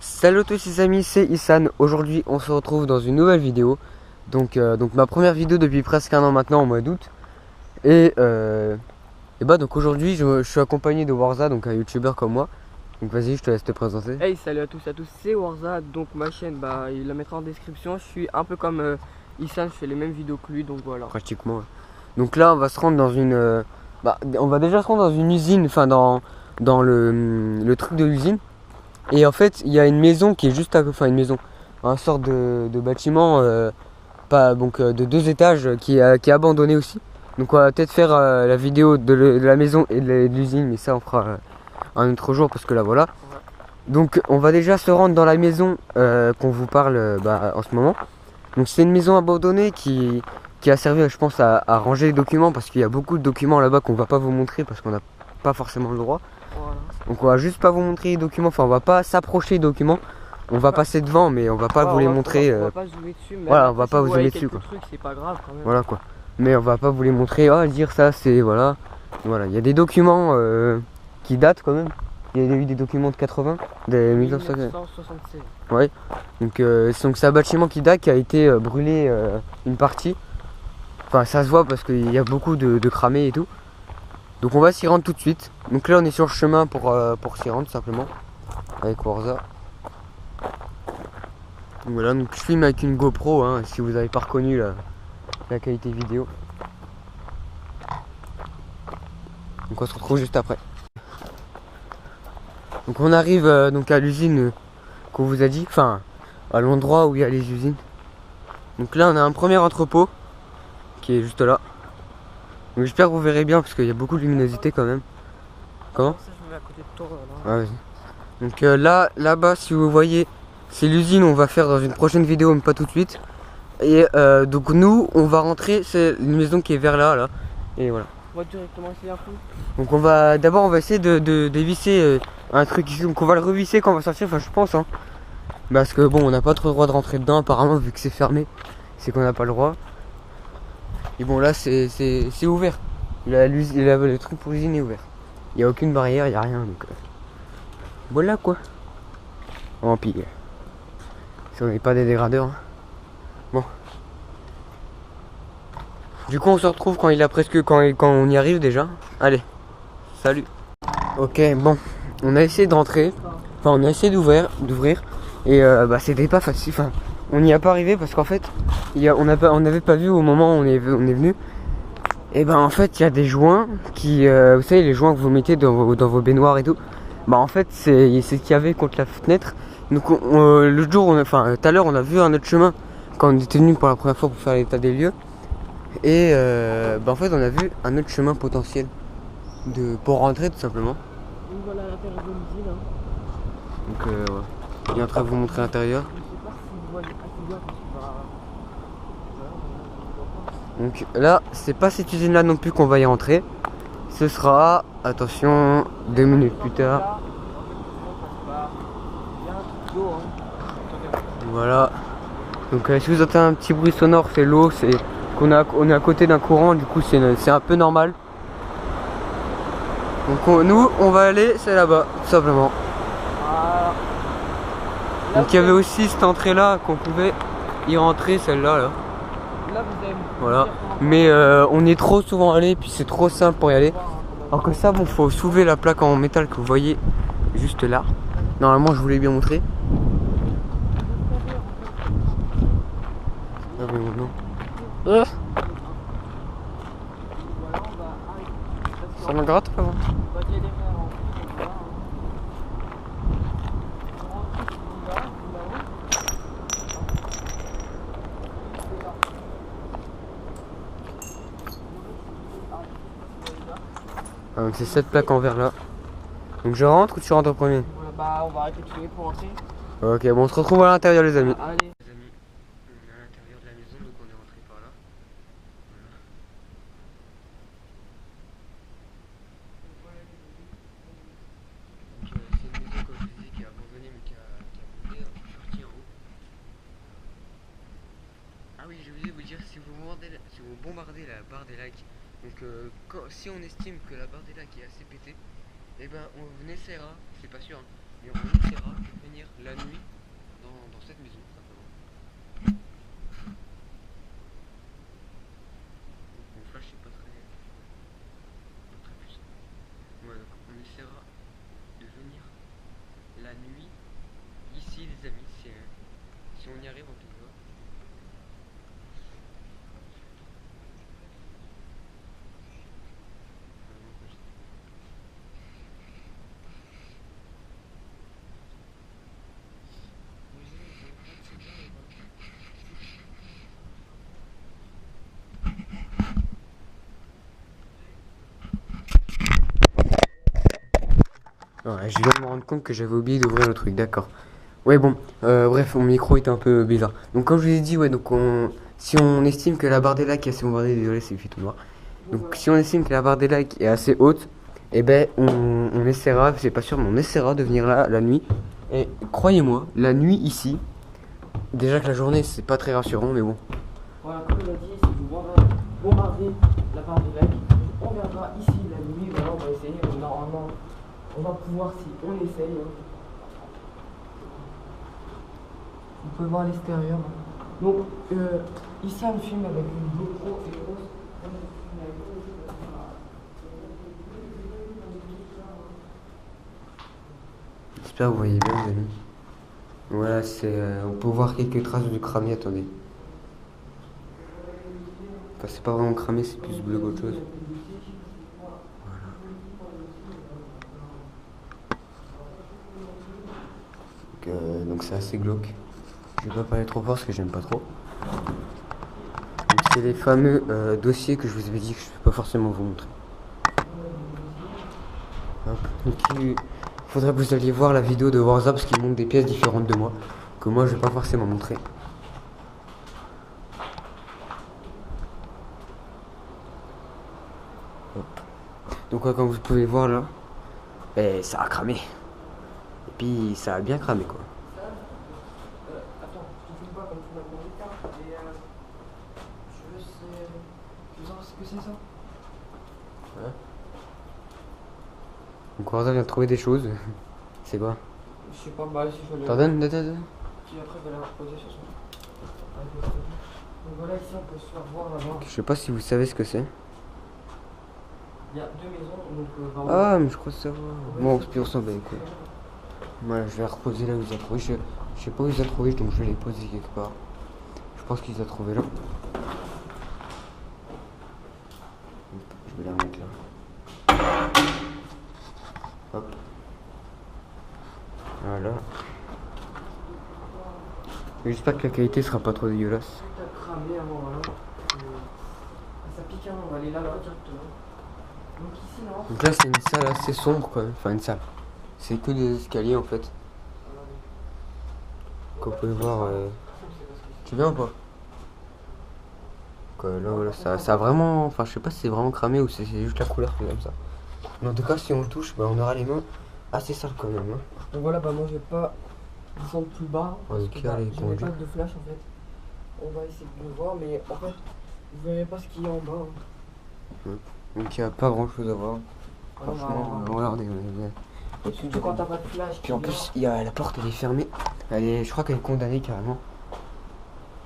Salut à tous les amis, c'est Issan. Aujourd'hui on se retrouve dans une nouvelle vidéo. Donc ma première vidéo depuis presque un an maintenant, au mois d'août. Et bah donc aujourd'hui je suis accompagné de Warza, donc un youtubeur comme moi. Donc vas-y, je te laisse te présenter. Hey, salut à tous, c'est Warza. Donc ma chaîne, il la mettra en description. Je suis un peu comme Issan, je fais les mêmes vidéos que lui, donc voilà. Pratiquement, ouais. Donc là on va se rendre dans une on va déjà se rendre dans une usine, enfin dans le truc de l'usine. Et en fait il y a une maison qui est juste à, enfin une maison, un sort de bâtiment de 2 étages qui est abandonné aussi. Donc on va peut-être faire la vidéo de la maison et de l'usine, mais ça on fera un autre jour parce que là voilà. Ouais. Donc on va déjà se rendre dans la maison qu'on vous parle en ce moment. Donc c'est une maison abandonnée qui a servi, je pense, à ranger les documents, parce qu'il y a beaucoup de documents là-bas qu'on va pas vous montrer parce qu'on n'a pas forcément le droit. Voilà. Donc on va juste pas vous montrer les documents, enfin on va pas s'approcher des documents. On va passer devant, mais on va pas vous les montrer. On va pas zoomer dessus, mais voilà, après, on va si pas vous voyez zoomer dessus, quelques quoi. trucs, c'est pas grave quand même. Voilà quoi. Mais on va pas vous les montrer, dire ça c'est voilà. Voilà, il y a des documents qui datent quand même. Il y a eu des documents de 80, des 1976. Ouais. Donc c'est un bâtiment qui date, qui a été brûlé une partie. Enfin ça se voit parce qu'il y a beaucoup de cramés et tout. Donc on va s'y rendre tout de suite. Donc là on est sur le chemin pour s'y rendre simplement. Avec Warza. Donc voilà, donc je filme avec une GoPro, hein, si vous n'avez pas reconnu la qualité vidéo. Donc on se retrouve juste après. Donc on arrive donc à l'usine qu'on vous a dit, enfin à l'endroit où il y a les usines. Donc là on a un premier entrepôt qui est juste là. Donc j'espère que vous verrez bien parce qu'il y a beaucoup de luminosité quand même. Comment? Ça, je me mets à côté de toi, là. Ah, vas-y. Donc là-bas, si vous voyez, c'est l'usine, on va faire dans une prochaine vidéo, mais pas tout de suite. Et donc nous on va rentrer, c'est une maison qui est vers là. Et voilà. On va directement essayer un coup. Donc on va essayer de dévisser un truc ici. Donc on va le revisser quand on va sortir, enfin je pense, hein. Parce que bon, on n'a pas trop le droit de rentrer dedans apparemment, vu que c'est fermé. C'est qu'on n'a pas le droit. Et bon là c'est ouvert. Le truc pour l'usine est ouvert. Il n'y a aucune barrière, il n'y a rien. Donc voilà quoi. Oh puis si on n'est pas des dégradeurs, hein. Bon. Du coup on se retrouve quand il a presque quand on y arrive déjà. Allez, salut. Ok, bon, on a essayé de rentrer, enfin on a essayé d'ouvrir, et c'était pas facile. Enfin, on n'y a pas arrivé parce qu'en fait, on n'avait pas vu au moment où on est venu. Et en fait, il y a des joints qui, vous savez, les joints que vous mettez dans vos baignoires et tout. En fait, c'est ce qu'il y avait contre la fenêtre. Donc le jour, tout à l'heure, on a vu un autre chemin quand on était venu pour la première fois pour faire l'état des lieux. Et en fait, on a vu un autre chemin potentiel pour rentrer tout simplement. Donc voilà l'intérieur de l'usine. Donc ouais. Il est en train de vous montrer l'intérieur. Je sais pas si vous voyez assez bien parce que Donc là, c'est pas cette usine là non plus qu'on va y rentrer. Ce sera, attention, 2 minutes plus tard. Voilà. Donc si vous entendez un petit bruit sonore, c'est l'eau, c'est on est à côté d'un courant, du coup c'est un peu normal. Donc nous on va aller, c'est là-bas, tout simplement. Voilà. Donc il y avait aussi cette entrée là qu'on pouvait y rentrer, celle-là. Là. Là, vous allez Voilà. Mais on est trop souvent allé, puis c'est trop simple pour y aller. Alors que ça, bon, faut soulever la plaque en métal que vous voyez juste là. Normalement, je voulais bien montrer. Ah mais non. Ça me gratte pas. Donc c'est cette plaque en verre là. Donc je rentre ou tu rentres en premier? On va arrêter de filmer pour rentrer. Ok, bon, on se retrouve à l'intérieur les amis. Allez. Les amis, on est à l'intérieur de la maison, donc on est rentré par là. Voilà. Donc c'est une maison comme je disais qui est abandonnée mais qui a brûlé, je suis sorti en haut. Ah oui, j'ai oublié de vous dire, si vous bombardez la barre des lacs, donc si on estime que la barre des lacs est assez pétée, on essaiera, c'est pas sûr, hein, mais on essaiera de venir la nuit nuit ici, les amis. Si on y arrive en tout cas. Ouais, je viens de me rendre compte que j'avais oublié d'ouvrir le truc, d'accord. Ouais, bon, bref, mon micro était un peu bizarre. Donc, comme je vous ai dit, ouais, donc si on estime que la barre des lacs est assez bombardée, désolé, c'est fait tout noir. Donc, si on estime que la barre des lacs est assez haute, eh ben, on essaiera, c'est pas sûr, mais on essaiera de venir là la nuit. Et croyez-moi, la nuit ici, déjà que la journée, c'est pas très rassurant, mais bon. Voilà, comme il a dit, si vous bombardez la barre du lac, on viendra ici la nuit, voilà, on va essayer, normalement, on va pouvoir si on essaye. Vous pouvez voir l'extérieur. Donc, ici on filme avec une GoPro et grosse. J'espère que vous voyez bien, les amis. Voilà, on peut voir quelques traces de cramé, attendez. Enfin, c'est pas vraiment cramé, c'est plus bleu qu'autre chose. Donc c'est assez glauque. Je vais pas parler trop fort parce que j'aime pas trop. Donc c'est les fameux dossiers que je vous avais dit que je peux pas forcément vous montrer. Hop. Donc il faudrait que vous alliez voir la vidéo de Warza parce qu'il montre des pièces différentes de moi que moi je vais pas forcément montrer. Hop. Donc comme vous pouvez voir là, ça a cramé. Et puis ça a bien cramé quoi. Attends, je te filme pas comme tu m'as demandé de faire. Et je veux savoir ce que c'est ça. Ouais. Donc Warza vient de trouver des choses. C'est quoi? Je sais pas, bah si je vais T'en donnes. Puis après, je vais la reposer sur son. Donc voilà, ici on peut se faire voir là-bas. Je sais pas si vous savez ce que c'est. Il y a deux maisons, donc Ah, mais je crois savoir. Bon, puis on s'en bat quoi. Voilà, je vais la reposer là où il a trouvé. Je sais pas où il a trouvé, donc je vais les poser quelque part. Je pense qu'il les a trouvés là. Je vais la remettre là. Hop. Voilà. J'espère que la qualité sera pas trop dégueulasse. t'as cramé avant, voilà. Ça pique, hein, on va aller là-bas directement. Donc ici, non. Donc là, c'est une salle assez sombre quand même. Enfin, une salle. C'est que des escaliers en fait. Comme vous pouvez voir. Tu viens ou pas? Là, voilà, ça a vraiment. Enfin, je sais pas si c'est vraiment cramé ou si c'est juste la couleur qui est comme ça. Mais en tout cas, si on le touche, bah, on aura les mains assez sales quand même. Hein. Donc voilà, bah moi je vais pas descendre plus bas. Parce Ok, que, bah, allez, j'ai conduis. pas de flash en fait. On va essayer de le voir, mais en fait, vous verrez pas ce qu'il y a en bas. Hein. Donc il n'y a pas grand chose à voir. Voilà, Franchement, regardez. Et surtout quand t'as pas de flash. Puis en plus, il y a la porte, elle est fermée. Je crois qu'elle est condamnée carrément.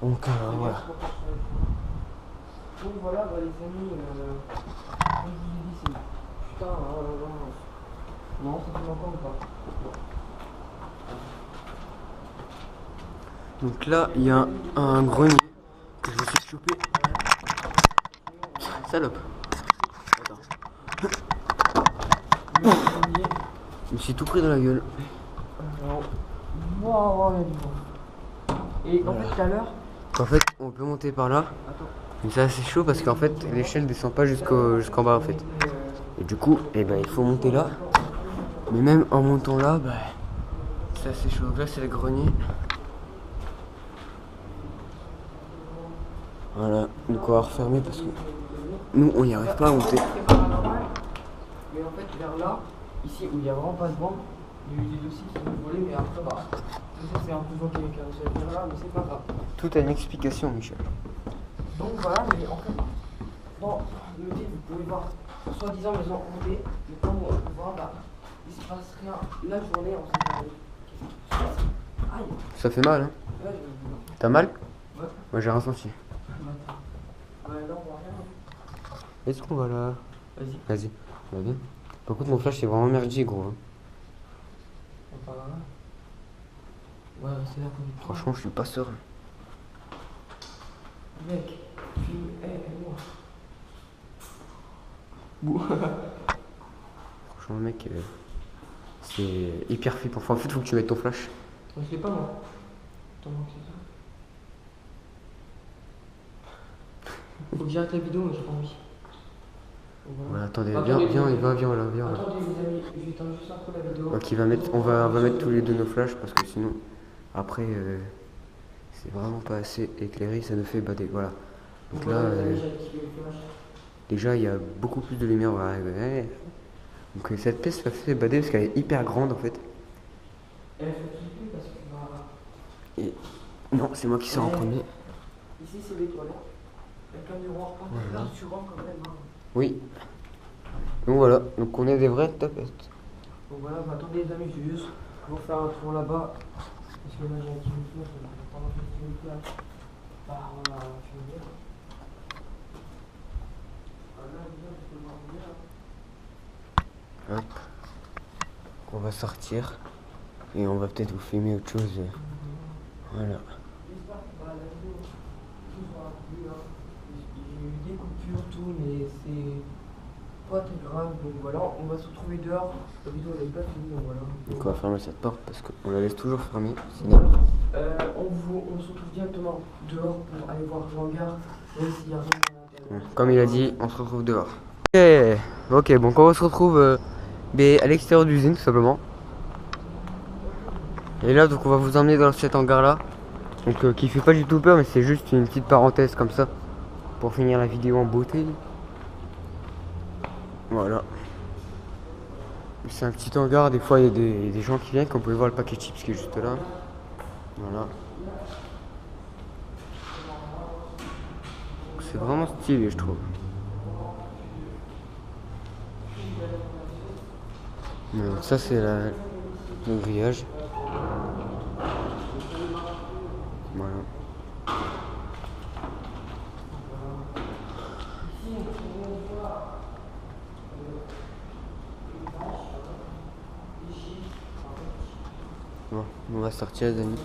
Donc voilà. Donc voilà, bah, les amis, comme je vous ai dit, c'est. Putain, non, ça fait longtemps ou pas? Donc là, il y a un grenier que je me suis chopé. Salope. Attends. Je me suis tout pris dans la gueule. Waouh, il y a du vent. Et en fait, tout à l'heure. En fait, on peut monter par là. Attends. Mais c'est assez chaud parce qu'en fait, l'échelle descend pas jusqu'en bas en fait. Et du coup, il faut monter là. Mais même en montant là, c'est assez chaud. Donc là, c'est le grenier. Voilà, donc on va refermer parce que nous, on n'y arrive pas à monter. Mais en fait, vers là, ici où il n'y a vraiment pas de vent, il y a eu des dossiers qui sont volés, mais après, bah, je sais que c'est un peu vent qui est caressé vers là, mais c'est pas grave. Tout a une explication, Michel. Donc voilà, mais en fait, dans le thé, vous pouvez voir, soi-disant maison hantée, mais comme on peut voir, bah, il se passe rien. La journée, on s'est parlé. Qu'est-ce qui se passe? Aïe! Ça fait mal, hein? Là, je... T'as mal? Ouais. Moi, j'ai ressenti. Ouais, là, on voit rien. Est-ce qu'on va là? Vas-y. Vas-y, va bien. Par contre, mon flash, c'est vraiment merdique, gros. Hein. On part là. Ouais, c'est là qu'on est. Franchement, je suis pas serein. Mec, tu. Moi. Franchement, mec, c'est hyper flippant. Enfin, en fait, faut que tu mettes ton flash. Je sais pas, moi. Attends, moi, c'est ça. Faut que j'arrête la vidéo, mais j'ai pas envie. Ouais, attendez, Attendez, viens, attendez. viens là. Attendez, les amis, je vais éteindre juste un peu la vidéo. Ok, on va mettre tous les deux nos flashs parce que sinon, après, c'est vraiment pas assez éclairé, ça nous fait bader. Voilà. Donc là, déjà, il y a beaucoup plus de lumière. Voilà. Ouais. Donc cette pièce m'a fait bader parce qu'elle est hyper grande en fait. Elle fait flipper parce que. Et... Non, c'est moi qui sors en premier. Ici, c'est les toilettes. Avec un miroir pas Voilà. rassurant quand même. Hein. Oui. Donc voilà, donc on est des vrais tapettes. Donc voilà, bah, attendez les amis, je vais juste vous faire un tour là-bas. Parce que là j'ai un petit micro, je vais prendre un petit micro là. Bah on va finir. Hop. On va sortir. Et on va peut-être vous filmer autre chose. Voilà. J'espère que la vidéo tout sera plu. J'ai eu des coupures, tout, mais c'est pas très grave. Donc voilà, on va se retrouver dehors. La vidéo elle est pas finie, donc voilà. Donc on va fermer cette porte parce qu'on la laisse toujours fermée. Sinon... On se retrouve directement dehors pour aller voir Jean-Gard, même s'il y a rien à l'intérieur. Comme il a dit, on se retrouve dehors. Ok, bon, on se retrouve à l'extérieur de l'usine tout simplement. Et là, donc on va vous emmener dans cet hangar là. Donc qui fait pas du tout peur, mais c'est juste une petite parenthèse comme ça. Pour finir la vidéo en beauté. Voilà. C'est un petit hangar, des fois il y a des gens qui viennent, comme vous pouvez voir le paquet chips qui est juste là. Voilà. C'est vraiment stylé, je trouve. Donc ça c'est le grillage. Voilà. Bon, on va sortir les amis.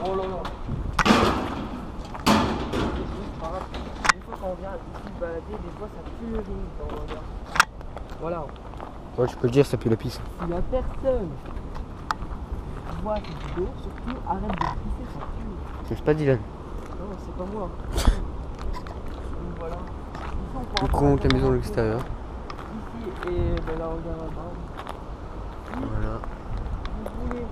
Oh là là. Des fois quand on vient ici se balader, des fois ça pue le ring quand on regarde. Voilà. Ouais, tu peux le dire, ça pue la pisse. Si la personne voit cette vidéo, surtout arrête de pisser, ça pue. C'est pas Dylan. Non, c'est pas moi. Donc voilà. Ici, on Donc on monte la maison de l'extérieur. Ici et ben là on regarde là-bas. Voilà. Vous voulez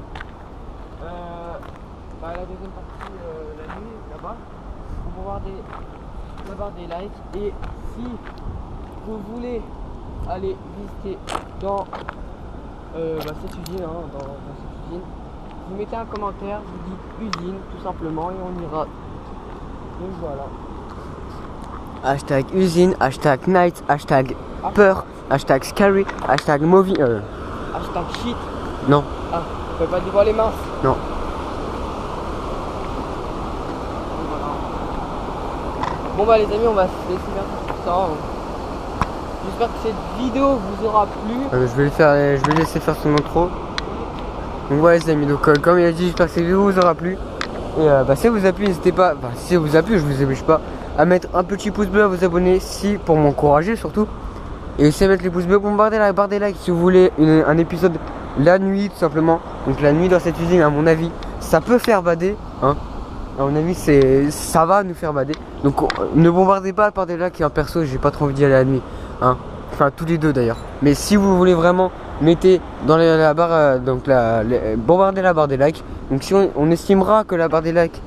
la deuxième partie la nuit là-bas, on va voir la barre des likes. Et si vous voulez aller visiter dans cette usine, dans cette usine, vous mettez un commentaire, vous dites usine tout simplement et on ira. Donc voilà. Hashtag usine, hashtag night, hashtag peur, hashtag scary, hashtag movie. Hashtag shit. Non. Ah, on peut pas dévoiler mince. Non. Bon bah les amis, on va se laisser faire tout ça. J'espère que cette vidéo vous aura plu. Je vais laisser faire son intro. Donc voilà les amis, donc comme il a dit, j'espère que cette vidéo vous aura plu. Et si ça vous a plu, n'hésitez pas, si ça vous a plu, je vous oblige pas, à mettre un petit pouce bleu, à vous abonner si pour m'encourager surtout. Et aussi à mettre les pouces bleus, bombarder la barre des likes si vous voulez un épisode la nuit tout simplement. Donc la nuit dans cette usine, à mon avis, ça peut faire bader, hein. À mon avis, ça va nous faire bader. Donc ne bombardez pas par des likes, et en perso, j'ai pas trop envie d'y aller la nuit, hein. Enfin tous les deux d'ailleurs. Mais si vous voulez vraiment, mettez dans la barre, bombardez la barre des likes. Donc si on estimera que la barre des likes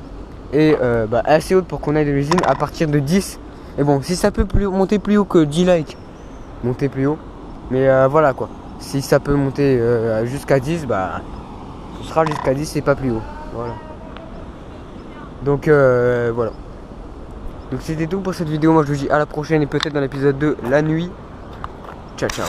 est assez haute pour qu'on aille de l'usine à partir de 10. Et bon, si ça peut monter plus haut que 10 likes, montez plus haut. Mais voilà quoi. Si ça peut monter jusqu'à 10, ce sera jusqu'à 10 et pas plus haut. Voilà. Donc voilà. Donc c'était tout pour cette vidéo. Moi je vous dis à la prochaine et peut-être dans l'épisode 2 la nuit. Ciao ciao.